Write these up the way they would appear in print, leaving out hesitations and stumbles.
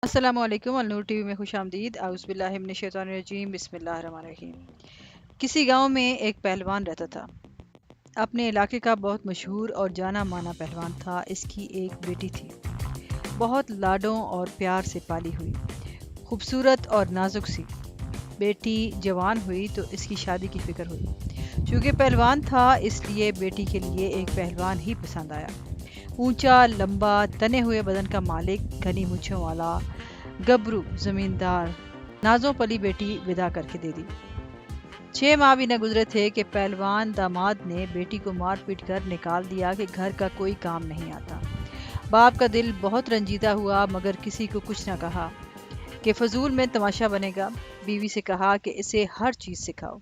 अस्सलाम वालेकुम। अलनूर टीवी में खुश आमदीद। आउज़ुबिल्लाहि मिनश्शैतानिर्रजीम। बिस्मिल्लाहिर्रहमानिर्रहीम। किसी गांव में एक पहलवान रहता था। अपने इलाके का बहुत मशहूर और जाना माना पहलवान था। इसकी एक बेटी थी, बहुत लाडों और प्यार से पाली हुई, खूबसूरत और नाजुक सी। बेटी जवान हुई तो इसकी शादी की फिक्र हुई। चूँकि पहलवान था इसलिए बेटी के लिए एक पहलवान ही पसंद आया। ऊंचा, लंबा, तने हुए बदन का मालिक, घनी मूंछों वाला, गबरू जमींदार। नाजों पली बेटी विदा करके दे दी। 6 माह भी न गुजरे थे कि पहलवान दामाद ने बेटी को मार पीट कर निकाल दिया कि घर का कोई काम नहीं आता। बाप का दिल बहुत रंजीदा हुआ मगर किसी को कुछ न कहा कि फजूल में तमाशा बनेगा। बीवी से कहा कि इसे हर चीज़ सिखाओ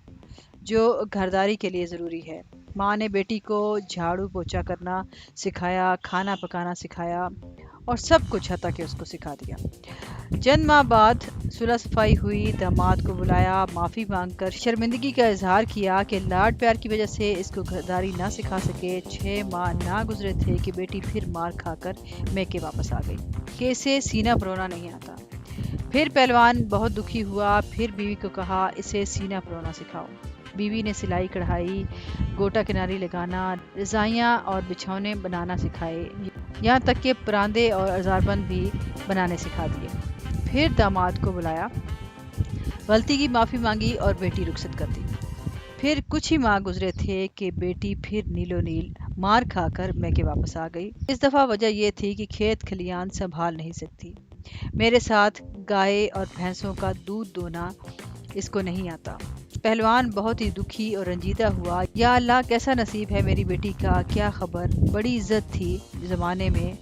जो घरदारी के लिए ज़रूरी है। माँ ने बेटी को झाड़ू पोछा करना सिखाया, खाना पकाना सिखाया और सब कुछ हता के उसको सिखा दिया। चंद माह बाद सुलह सफाई हुई। दामाद को बुलाया, माफ़ी मांगकर शर्मिंदगी का इजहार किया कि लाड प्यार की वजह से इसको घरदारी ना सिखा सके। 6 माह ना गुजरे थे कि बेटी फिर मार खाकर मैके वापस आ गई कि इसे सीना परोना नहीं आता। फिर पहलवान बहुत दुखी हुआ। फिर बीवी को कहा इसे सीना परोना सिखाओ। बीवी ने सिलाई कढ़ाई, गोटा किनारी लगाना, रजाइयाँ और बिछौने बनाना सिखाए, यहाँ तक कि परांदे और अजारबंद भी बनाने सिखा दिए। फिर दामाद को बुलाया, गलती की माफ़ी मांगी और बेटी रुखसत कर दी। फिर कुछ ही माह गुजरे थे कि बेटी फिर नीलो नील मार खाकर मैके वापस आ गई। इस दफ़ा वजह यह थी कि खेत खलियान संभाल नहीं सकती। मेरे साथ गाय और भैंसों का दूध दोना इसको नहीं आता। पहलवान बहुत ही दुखी और रंजीदा हुआ। या अल्लाह, कैसा नसीब है मेरी बेटी का, क्या खबर, बड़ी इज्जत थी ज़माने में।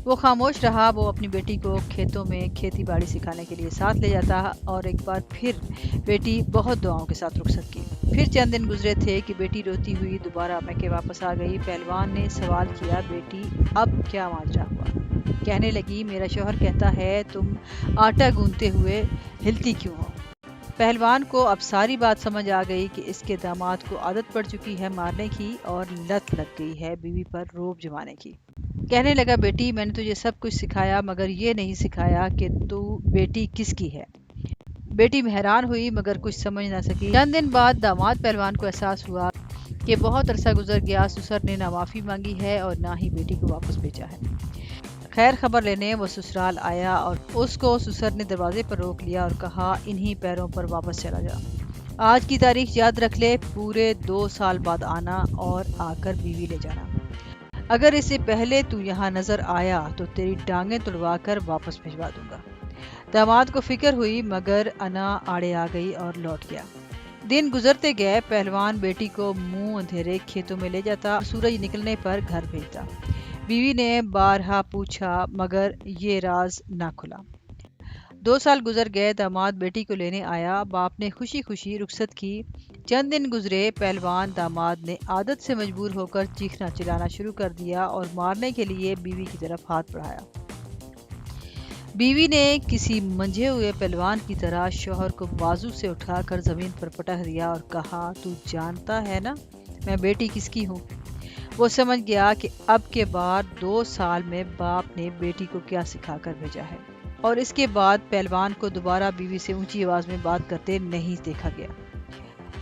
वो खामोश रहा। वो अपनी बेटी को खेतों में खेती बाड़ी सिखाने के लिए साथ ले जाता और एक बार फिर बेटी बहुत दुआओं के साथ रुखसत की। फिर चंद दिन गुजरे थे कि बेटी रोती हुई दोबारा मैके वापस आ गई। पहलवान ने सवाल किया, बेटी अब क्या माजरा हुआ? कहने लगी, मेरा शौहर कहता है तुम आटा गूंथते हुए हिलती क्यों हो? पहलवान को अब सारी बात समझ आ गई कि इसके दामाद को आदत पड़ चुकी है मारने की और लत लग गई है बीवी पर रोब जमाने की। कहने लगा, बेटी मैंने तुझे सब कुछ सिखाया मगर ये नहीं सिखाया कि तू बेटी किसकी है। बेटी हैरान हुई मगर कुछ समझ ना सकी। चंद दिन बाद दामाद पहलवान को एहसास हुआ कि बहुत अरसा गुजर गया, ससुर ने ना माफ़ी मांगी है और ना ही बेटी को वापस भेजा है। खैर खबर लेने वो ससुराल आया और उसको ससुर ने दरवाजे पर रोक लिया और कहा, इन्हीं पैरों पर वापस चला जा। आज की तारीख याद रख ले, पूरे 2 साल बाद आना और आकर बीवी ले जाना। अगर इससे पहले तू यहाँ नजर आया तो तेरी टांगें तुड़वा कर वापस भिजवा दूंगा। दामाद को फिक्र हुई मगर अना आड़े आ गई और लौट गया। दिन गुजरते गए। पहलवान बेटी को मुंह अंधेरे खेतों में ले जाता, सूरज निकलने पर घर भेजता। बीवी ने बारहा पूछा मगर ये राज ना खुला। 2 साल गुजर गए। दामाद बेटी को लेने आया। बाप ने खुशी खुशी रुखसत की। चंद दिन गुजरे। पहलवान दामाद ने आदत से मजबूर होकर चीखना चिल्लाना शुरू कर दिया और मारने के लिए बीवी की तरफ हाथ बढ़ाया। बीवी ने किसी मंझे हुए पहलवान की तरह शौहर को बाजू से उठाकर जमीन पर पटक दिया और कहा, तू जानता है ना मैं बेटी किसकी हूँ? वो समझ गया कि अब के बाद 2 साल में बाप ने बेटी को क्या सिखा कर भेजा है और इसके बाद पहलवान को दोबारा बीवी से ऊंची आवाज में बात करते नहीं देखा गया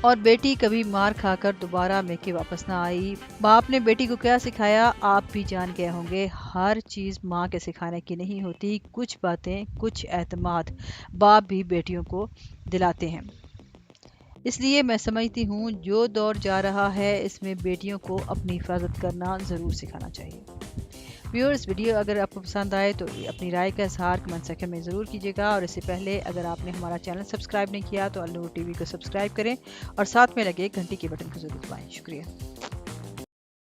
और बेटी कभी मार खाकर दोबारा मैके वापस ना आई। बाप ने बेटी को क्या सिखाया आप भी जान गए होंगे। हर चीज़ माँ के सिखाने की नहीं होती। कुछ बातें, कुछ एतमाद बाप भी बेटियों को दिलाते हैं। इसलिए मैं समझती हूँ जो दौर जा रहा है इसमें बेटियों को अपनी हिफाजत करना ज़रूर सिखाना चाहिए। व्यूअर्स, वीडियो अगर आपको पसंद आए तो अपनी राय का इजहार कमेंट सेक्शन में ज़रूर कीजिएगा और इससे पहले अगर आपने हमारा चैनल सब्सक्राइब नहीं किया तो अलनूर टीवी को सब्सक्राइब करें और साथ में लगे घंटी के बटन को ज़रूर दबाएं। शुक्रिया।